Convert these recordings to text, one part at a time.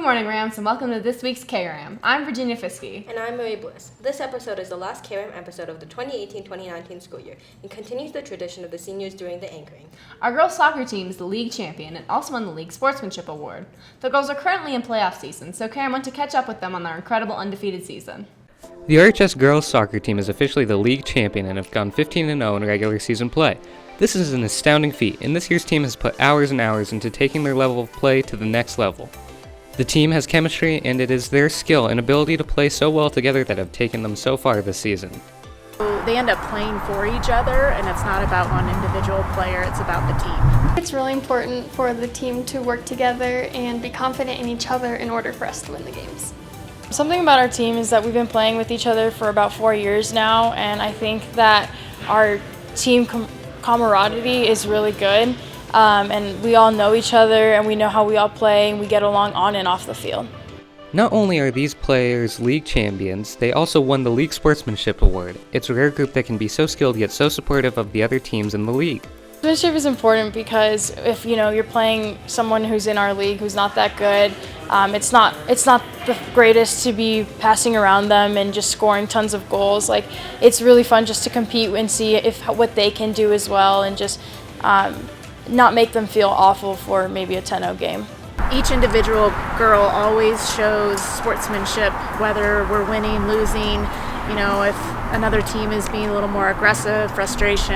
morning, Rams, and welcome to this week's Kram. I'm Virginia Fiske. And I'm Marie Bliss. This episode is the last Kram episode of the 2018-2019 school year and continues the tradition of the seniors doing the anchoring. Our girls' soccer team is the league champion and also won the league sportsmanship award. The girls are currently in playoff season, so Kram went to catch up with them on their incredible undefeated season. The RHS girls soccer team is officially the league champion and have gone 15-0 in regular season play. This is an astounding feat, and this year's team has put hours and hours into taking their level of play to the next level. The team has chemistry, and it is their skill and ability to play so well together that have taken them so far this season. They end up playing for each other, and it's not about one individual player, it's about the team. It's really important for the team to work together and be confident in each other in order for us to win the games. Something about our team is that we've been playing with each other for about 4 years now, and I think that our team camaraderie is really good. And we all know each other, and we know how we all play, and we get along on and off the field. Not only are these players league champions, they also won the League Sportsmanship Award. It's a rare group that can be so skilled yet so supportive of the other teams in the league. Sportsmanship is important because if you're playing someone who's in our league who's not that good, it's not the greatest to be passing around them and just scoring tons of goals. Like, it's really fun just to compete and see what they can do as well, and just not make them feel awful for maybe a 10-0 game. Each individual girl always shows sportsmanship, whether we're winning, losing, if another team is being a little more aggressive, frustration,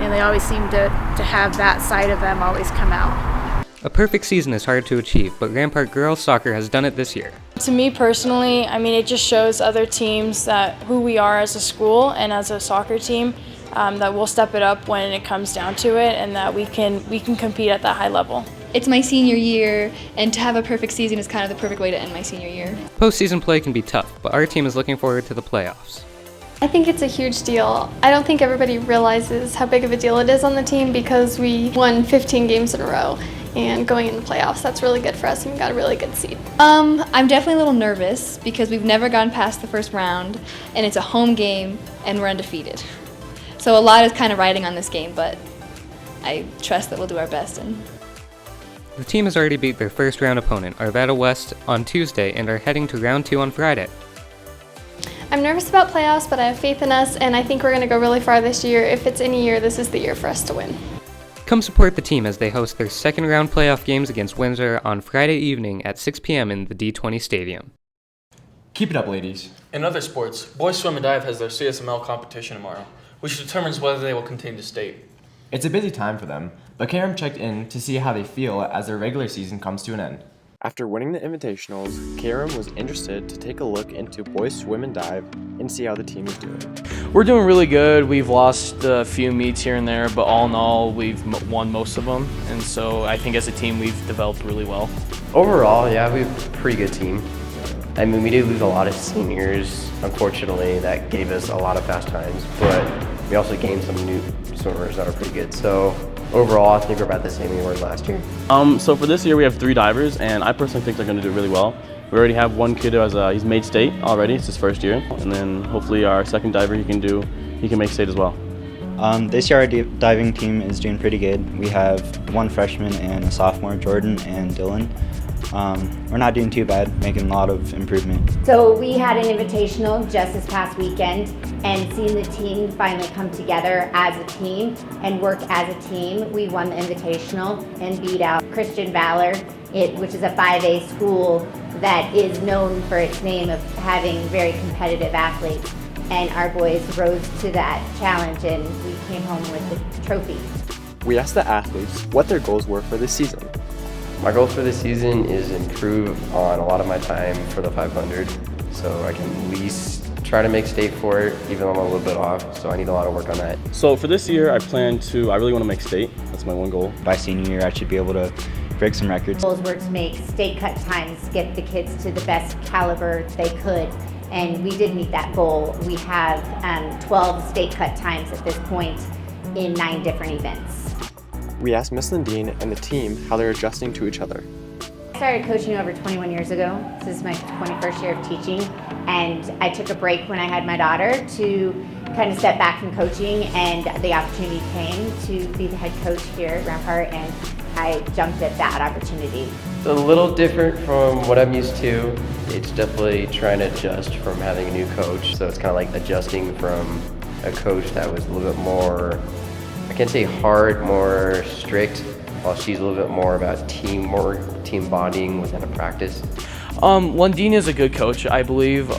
and they always seem to have that side of them always come out. A perfect season is hard to achieve, but Rampart girls soccer has done it this year. To me personally, it just shows other teams that who we are as a school and as a soccer team, that we'll step it up when it comes down to it, and that we can compete at that high level. It's my senior year, and to have a perfect season is kind of the perfect way to end my senior year. Postseason play can be tough, but our team is looking forward to the playoffs. I think it's a huge deal. I don't think everybody realizes how big of a deal it is on the team because we won 15 games in a row, and going in the playoffs, that's really good for us, and we got a really good seed. I'm definitely a little nervous because we've never gone past the first round, and it's a home game, and we're undefeated. So a lot is kind of riding on this game, but I trust that we'll do our best. The team has already beat their first round opponent, Arvada West, on Tuesday and are heading to round 2 on Friday. I'm nervous about playoffs, but I have faith in us, and I think we're going to go really far this year. If it's any year, this is the year for us to win. Come support the team as they host their second round playoff games against Windsor on Friday evening at 6 p.m. in the D20 Stadium. Keep it up, ladies. In other sports, boys swim and dive has their CSML competition tomorrow, which determines whether they will continue to state. It's a busy time for them, but Kram checked in to see how they feel as their regular season comes to an end. After winning the invitationals, Kram was interested to take a look into boys swim and dive and see how the team is doing. We're doing really good. We've lost a few meets here and there, but all in all, we've won most of them. And so I think as a team, we've developed really well. Overall, yeah, we have a pretty good team. We did lose a lot of seniors, unfortunately, that gave us a lot of fast times, but we also gained some new swimmers that are pretty good. So overall, I think we're about the same we were last year. So for this year, we have 3 divers, and I personally think they're going to do really well. We already have one kid who he's made state already. It's his first year, and then hopefully our second diver he can make state as well. This year our diving team is doing pretty good. We have 1 freshman and a sophomore, Jordan and Dylan. We're not doing too bad, making a lot of improvement. So we had an invitational just this past weekend, and seeing the team finally come together as a team and work as a team, we won the invitational and beat out Christian Valor, which is a 5A school that is known for its name of having very competitive athletes. And our boys rose to that challenge, and we came home with the trophy. We asked the athletes what their goals were for this season. My goal for this season is improve on a lot of my time for the 500, so I can at least try to make state for it, even though I'm a little bit off, so I need a lot of work on that. So for this year, I really want to make state. That's my one goal. By senior year, I should be able to break some records. Goals were to make state cut times, get the kids to the best caliber they could, and we did meet that goal. We have 12 state cut times at this point in 9 different events. We asked Miss Lindeen and the team how they're adjusting to each other. I started coaching over 21 years ago. This is my 21st year of teaching, and I took a break when I had my daughter to kind of step back from coaching, and the opportunity came to be the head coach here at Rampart, and I jumped at that opportunity. It's a little different from what I'm used to. It's definitely trying to adjust from having a new coach. So it's kind of like adjusting from a coach that was a little bit more, I can't say hard, more strict, while she's a little bit more about team bonding within a practice. Lundina is a good coach, I believe.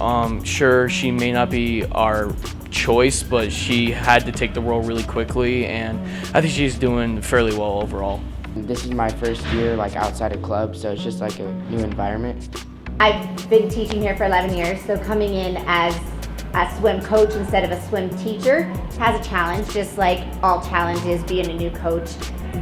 Sure, she may not be our choice, but she had to take the role really quickly, and I think she's doing fairly well overall. This is my first year outside of club, so it's just like a new environment. I've been teaching here for 11 years, so coming in as a swim coach instead of a swim teacher has a challenge, just like all challenges being a new coach.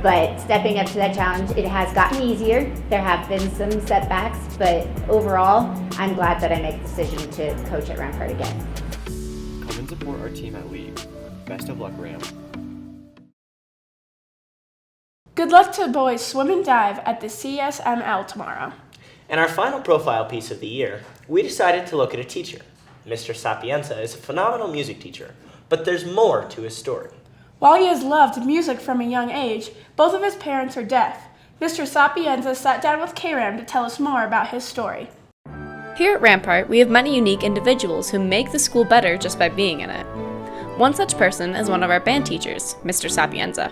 But stepping up to that challenge, it has gotten easier. There have been some setbacks, but overall, I'm glad that I made the decision to coach at Rampart again. Come and support our team at League. Best of luck, Ram. Good luck to boys swim and dive at the CSML tomorrow. In our final profile piece of the year, we decided to look at a teacher. Mr. Sapienza is a phenomenal music teacher, but there's more to his story. While he has loved music from a young age, both of his parents are deaf. Mr. Sapienza sat down with Kram to tell us more about his story. Here at Rampart, we have many unique individuals who make the school better just by being in it. One such person is one of our band teachers, Mr. Sapienza.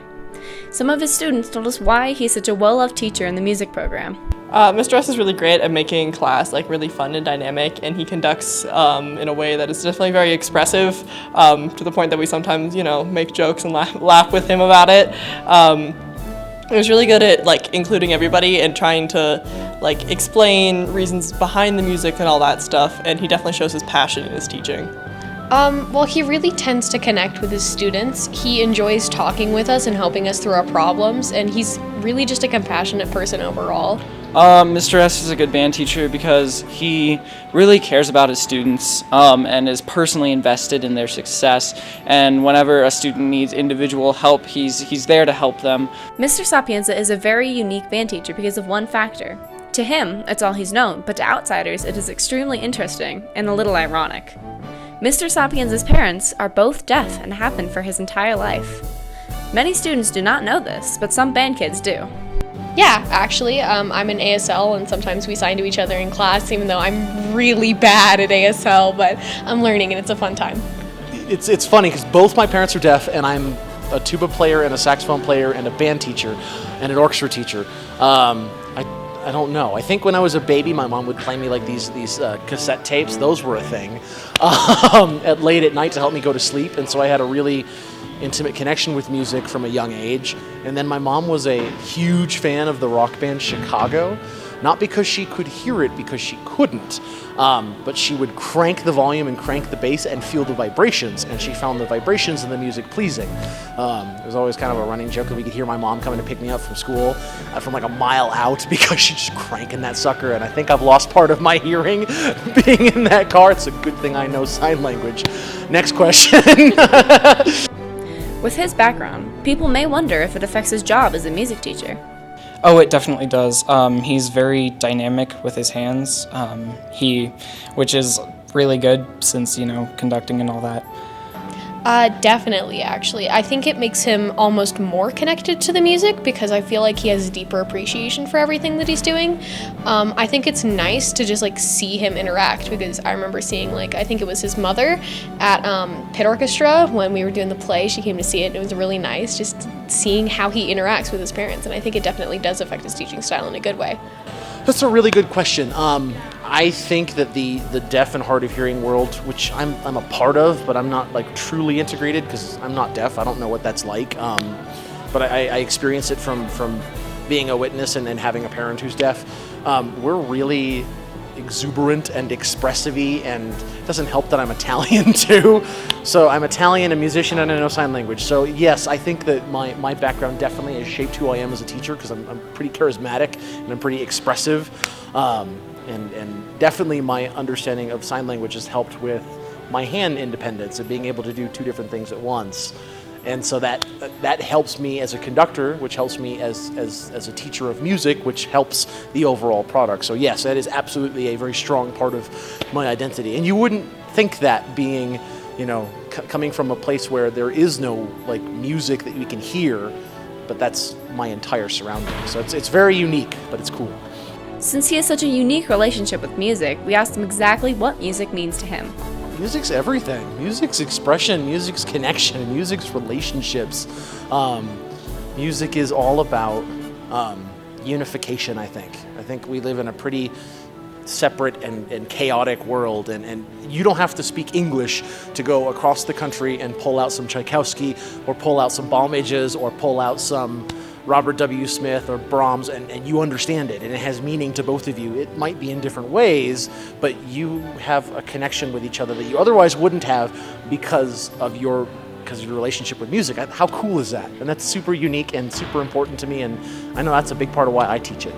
Some of his students told us why he's such a well-loved teacher in the music program. Mr. S is really great at making class really fun and dynamic, and he conducts in a way that is definitely very expressive, to the point that we sometimes, make jokes and laugh with him about it. He was really good at including everybody and trying to explain reasons behind the music and all that stuff, and he definitely shows his passion in his teaching. Well, he really tends to connect with his students. He enjoys talking with us and helping us through our problems, and he's really just a compassionate person overall. Mr. S is a good band teacher because he really cares about his students and is personally invested in their success, and whenever a student needs individual help, he's there to help them. Mr. Sapienza is a very unique band teacher because of one factor. To him, it's all he's known, but to outsiders, it is extremely interesting and a little ironic. Mr. Sapienza's parents are both deaf and have been for his entire life. Many students do not know this, but some band kids do. Yeah, actually, I'm in ASL, and sometimes we sign to each other in class, even though I'm really bad at ASL, but I'm learning and it's a fun time. It's funny because both my parents are deaf, and I'm a tuba player and a saxophone player and a band teacher and an orchestra teacher. I don't know. I think when I was a baby, my mom would play me these cassette tapes. Those were a thing at late at night to help me go to sleep, and so I had a really intimate connection with music from a young age. And then my mom was a huge fan of the rock band Chicago, not because she could hear it, because she couldn't, but she would crank the volume and crank the bass and feel the vibrations, and she found the vibrations in the music pleasing. It was always kind of a running joke that we could hear my mom coming to pick me up from school from a mile out because she's just cranking that sucker, and I think I've lost part of my hearing being in that car. It's a good thing I know sign language. Next question. With his background, people may wonder if it affects his job as a music teacher. Oh, it definitely does. He's very dynamic with his hands, which is really good since, conducting and all that. Definitely, actually. I think it makes him almost more connected to the music because I feel like he has a deeper appreciation for everything that he's doing. I think it's nice to just see him interact because I remember seeing I think it was his mother at Pit Orchestra when we were doing the play. She came to see it and it was really nice just seeing how he interacts with his parents, and I think it definitely does affect his teaching style in a good way. That's a really good question. I think that the deaf and hard of hearing world, which I'm a part of, but I'm not truly integrated because I'm not deaf. I don't know what that's like. But I experience it from being a witness and having a parent who's deaf. We're really exuberant and expressive-y, and it doesn't help that I'm Italian too. So I'm Italian, a musician, and I know sign language. So yes, I think that my background definitely has shaped who I am as a teacher because I'm pretty charismatic and I'm pretty expressive. And definitely my understanding of sign language has helped with my hand independence and being able to do two different things at once. And so that helps me as a conductor, which helps me as a teacher of music, which helps the overall product. So yes, that is absolutely a very strong part of my identity. And you wouldn't think that being, coming from a place where there is no music that we can hear, but that's my entire surrounding. So it's very unique, but it's cool. Since he has such a unique relationship with music, we asked him exactly what music means to him. Music's everything. Music's expression, music's connection, music's relationships. Music is all about unification, I think. I think we live in a pretty separate and chaotic world, and you don't have to speak English to go across the country and pull out some Tchaikovsky or pull out some Balmages or pull out some Robert W. Smith or Brahms, and you understand it, and it has meaning to both of you. It might be in different ways, but you have a connection with each other that you otherwise wouldn't have because of your relationship with music. How cool is that? And that's super unique and super important to me, and I know that's a big part of why I teach it.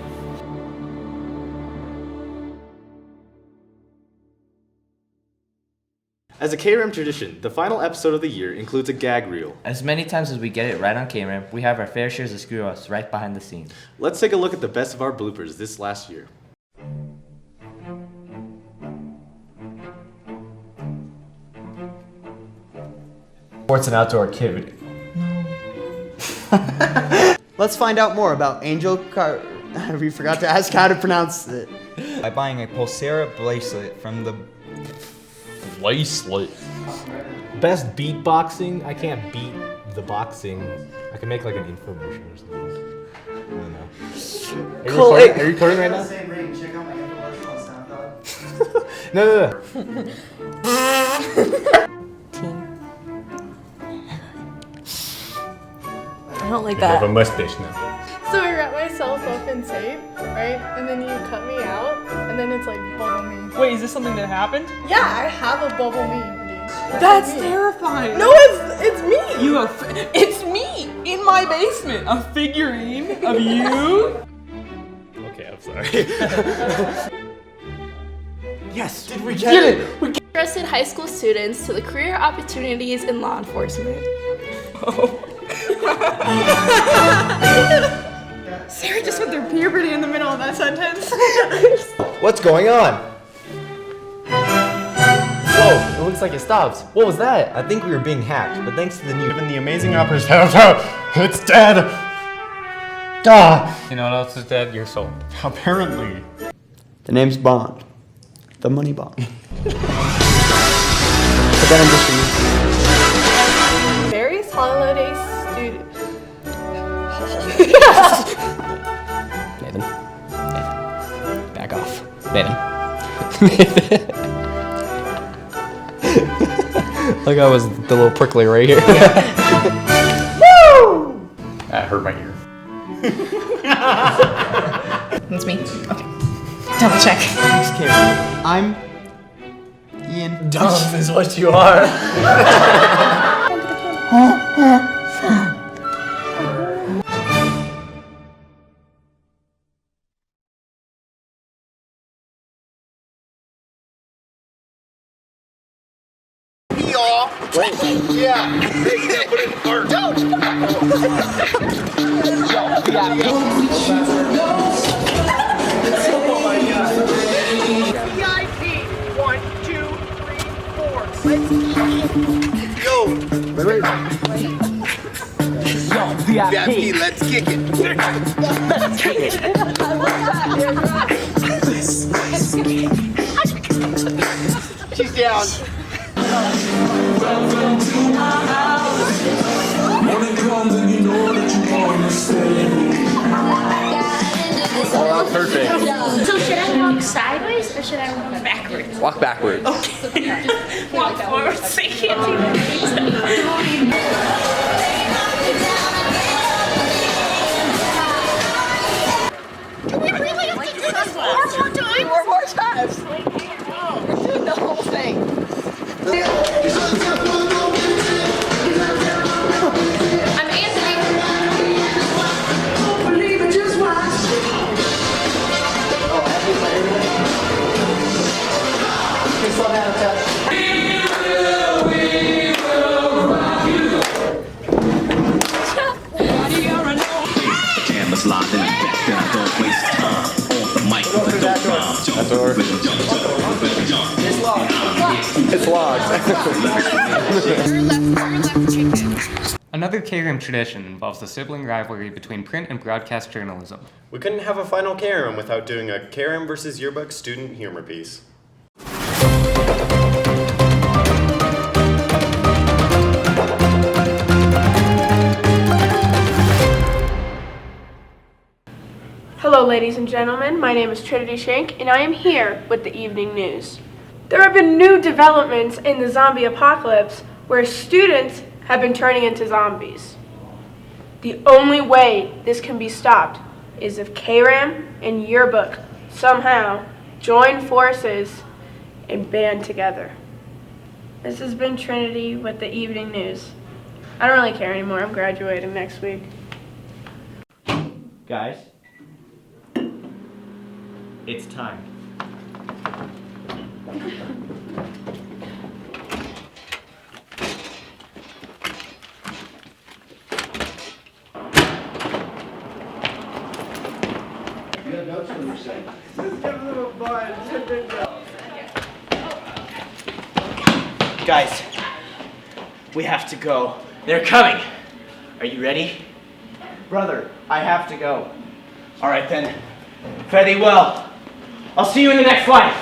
As a KRAM tradition, the final episode of the year includes a gag reel. As many times as we get it right on KRAM, we have our fair shares of screw-ups right behind the scenes. Let's take a look at the best of our bloopers this last year. Sports and outdoor activity. Let's find out more about Angel we forgot to ask how to pronounce it. By buying a Pulsera bracelet from the... Bracelet. Best beatboxing? I can't beat the boxing. I can make like an infomercial or something. I don't know. Are you recording right now? Check out my infomercial on SoundCloud. No. I don't like You have that. a mustache now. So I wrap myself up in tape, right? And then you cut me out, and then it's like bubble me. Wait, is this something that happened? Yeah, I have a bubble me, dude. That's terrifying. No, it's me. It's me in my basement. A figurine of you. Okay, I'm sorry. Yes, did we get it? We interested high school students to the career opportunities in law enforcement. Sarah just went through puberty in the middle of that sentence. What's going on? Whoa, it looks like it stops. What was that? I think we were being hacked, but thanks to the new... Given the amazing opportunity, it's dead! Duh! You know what else is dead? Your soul. Apparently. The name's Bond. The money Bond. Put that in just for you. Various holiday students. Nathan. Back off. Nathan. Like I was the little prickly right here. Woo! That hurt my ear. That's me. Okay. Double check. I'm Ian. Dumb is what you are. Wait, yeah. Hey, put it in park. Oh my god. VIP 1, 2, 3, 4. Yo. Yo, VIP, let's kick it. Let's kick it. She's down. Welcome to my house. When it comes and you know that you want to stay. Oh, that's perfect. So should I walk sideways or should I walk backwards? Walk backwards. Okay. Walk forward so you can't see my face. Can we really have to do this one more times? Four more times. We're doing the whole thing. I'm Anthony. Believe it, just watch. We will rock you. Cameras live in the back, then I don't waste time. On the mic with a dope rhyme. It's locked. I Another KRM tradition involves the sibling rivalry between print and broadcast journalism. We couldn't have a final KRM without doing a KRM versus yearbook student humor piece. Hello, ladies and gentlemen. My name is Trinity Shank, and I am here with the evening news. There have been new developments in the zombie apocalypse where students have been turning into zombies. The only way this can be stopped is if KRAM and Yearbook somehow join forces and band together. This has been Trinity with the evening news. I don't really care anymore. I'm graduating next week. Guys, it's time. Guys, we have to go. They're coming. Are you ready? Brother, I have to go. All right then. Fare thee well. I'll see you in the next life.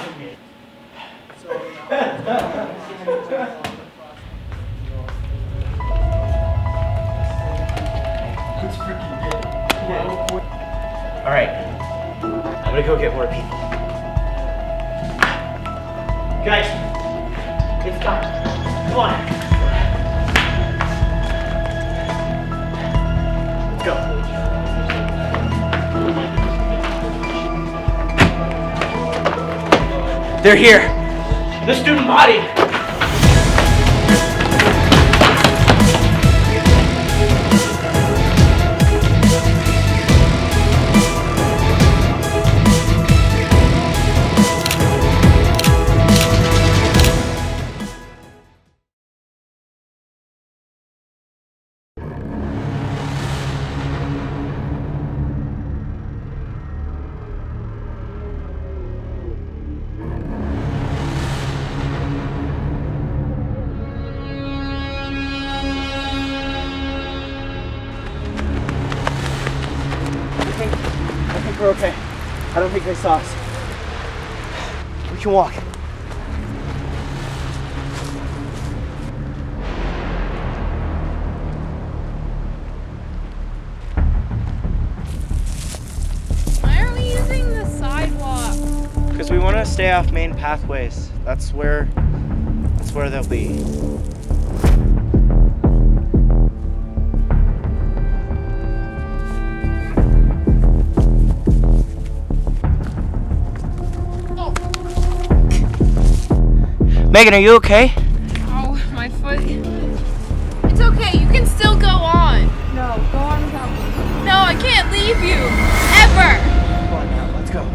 All right. I'm gonna go get more people. Guys, it's time. Come on. Let's go. They're here. The student body. I think we're okay. I don't think they saw us. We can walk. Why are we using the sidewalk? Because we want to stay off main pathways. That's where they'll be. Megan, are you okay? Oh, my foot. It's okay, you can still go on. No, go on without me. No, I can't leave you. Ever. Come on now, let's go.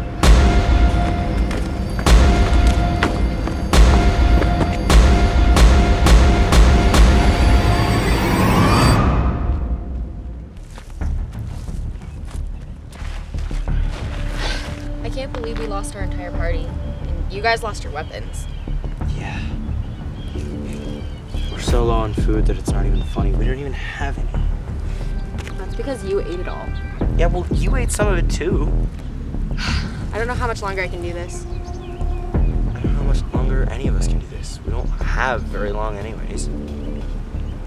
I can't believe we lost our entire party. And you guys lost your weapons. Yeah. We're so low on food that it's not even funny. We don't even have any. That's because you ate it all. Yeah, well, you ate some of it too. I don't know how much longer I can do this. I don't know how much longer any of us can do this. We don't have very long anyways.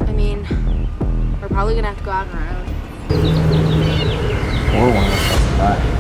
I mean, we're probably gonna have to go out on our own. Or one of us has to die.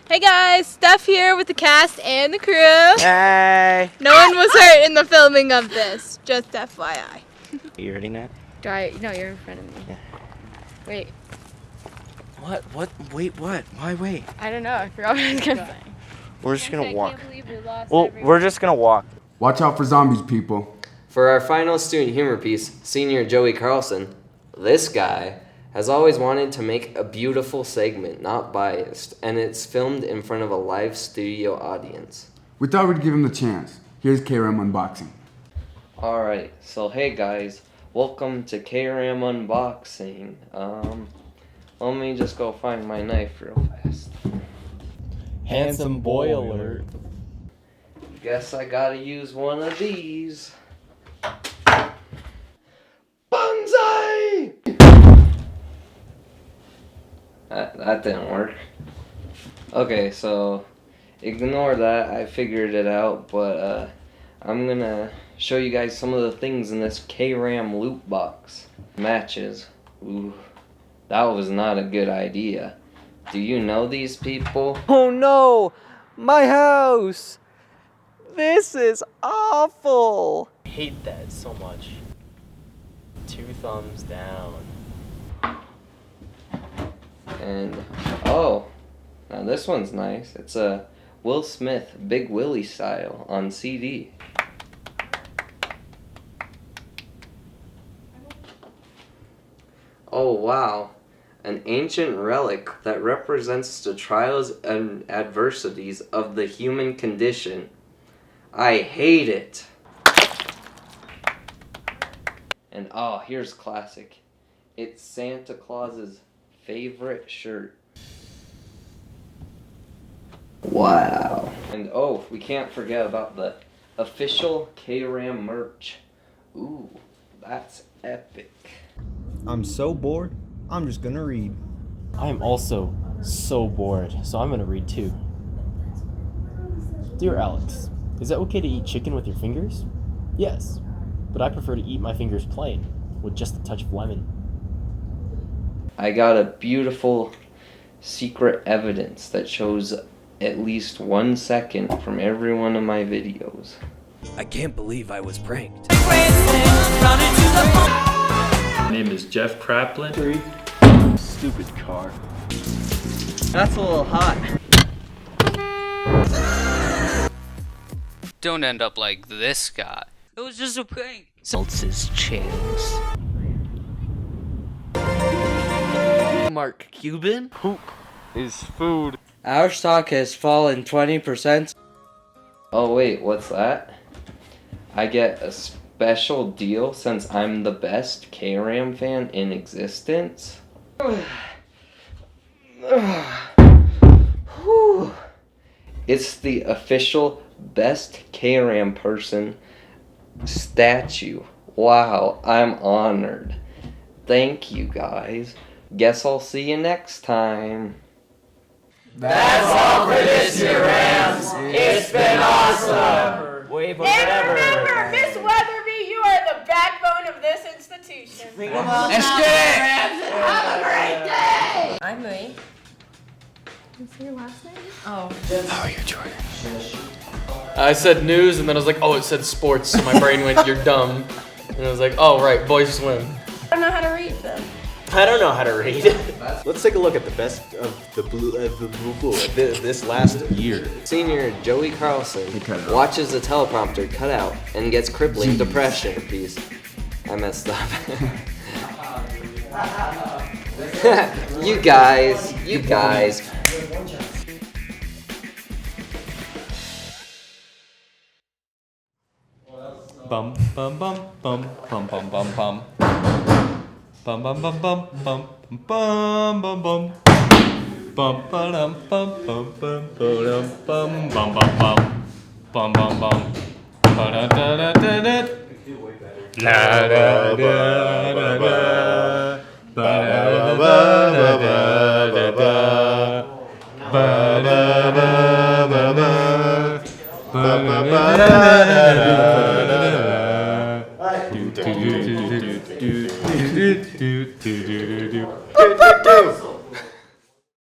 Hey guys, Steph here with the cast and the crew. Hey! No one was hurt in the filming of this, just FYI. Are you ready, Nat? No, you're in front of me. Yeah. Wait. What? Wait, what? Why wait? I don't know. I forgot what I was gonna say. We're just gonna walk. Well, we're just gonna walk. Watch out for zombies, people. For our final student humor piece, senior Joey Carlson, this guy has always wanted to make a beautiful segment, not biased, and it's filmed in front of a live studio audience. We thought we'd give him the chance. Here's KRM Unboxing. Alright, so hey guys, welcome to KRM Unboxing. Let me just go find my knife real fast. Handsome boy alert. Guess I gotta use one of these. Bonsai! That didn't work. Okay, so ignore that. I figured it out, but I'm gonna show you guys some of the things in this K-Ram loot box. Matches. Ooh, that was not a good idea. Do you know these people? Oh no! My house! This is awful! I hate that so much. 2 thumbs down. And, oh, now this one's nice. It's a Will Smith Big Willie style on CD. Oh wow, an ancient relic that represents the trials and adversities of the human condition. I hate it. And oh, here's classic. It's Santa Claus's favorite shirt. Wow. And oh, we can't forget about the official K-Ram merch. Ooh, that's epic. I'm so bored, I'm just gonna read. I am also so bored, so I'm gonna read too. Dear Alex, is it okay to eat chicken with your fingers? Yes, but I prefer to eat my fingers plain, with just a touch of lemon. I got a beautiful secret evidence that shows at least 1 second from every one of my videos. I can't believe I was pranked. My name is Jeff Kraplin. Stupid car. That's a little hot. Don't end up like this guy. It was just a prank. Salts chance. Mark Cuban? Poop is food. Our stock has fallen 20%. Oh wait, what's that? I get a special deal since I'm the best K-Ram fan in existence? It's the official best K-Ram person statue. Wow, I'm honored. Thank you guys. Guess I'll see you next time. That's all for this year, Rams. It's been awesome. Wave or And whatever. remember, Miss Weatherby, you are the backbone of this institution. Let's get it. Have a great day! I'm Marie. What's your last name? Oh. How are you, Jordan? I said news, and then I was like, oh, it said sports, so my brain went, you're dumb. And I was like, oh, right, boys swim. I don't know how to read them. I don't know how to read. Let's take a look at the best of the blue this last year. Senior Joey Carlson watches the teleprompter cut out and gets crippling depression. Peace. I messed up. You guys. Bum bum bum bum bum bum bum bum. Bum bum bum bum bum bum bum bum. Bum ba dum bum bum bum bum bum bum bum bum bum bum. Ba da da da da da. La da da da da. Ba da da da da da. Ba da da da da. Ba da da da da.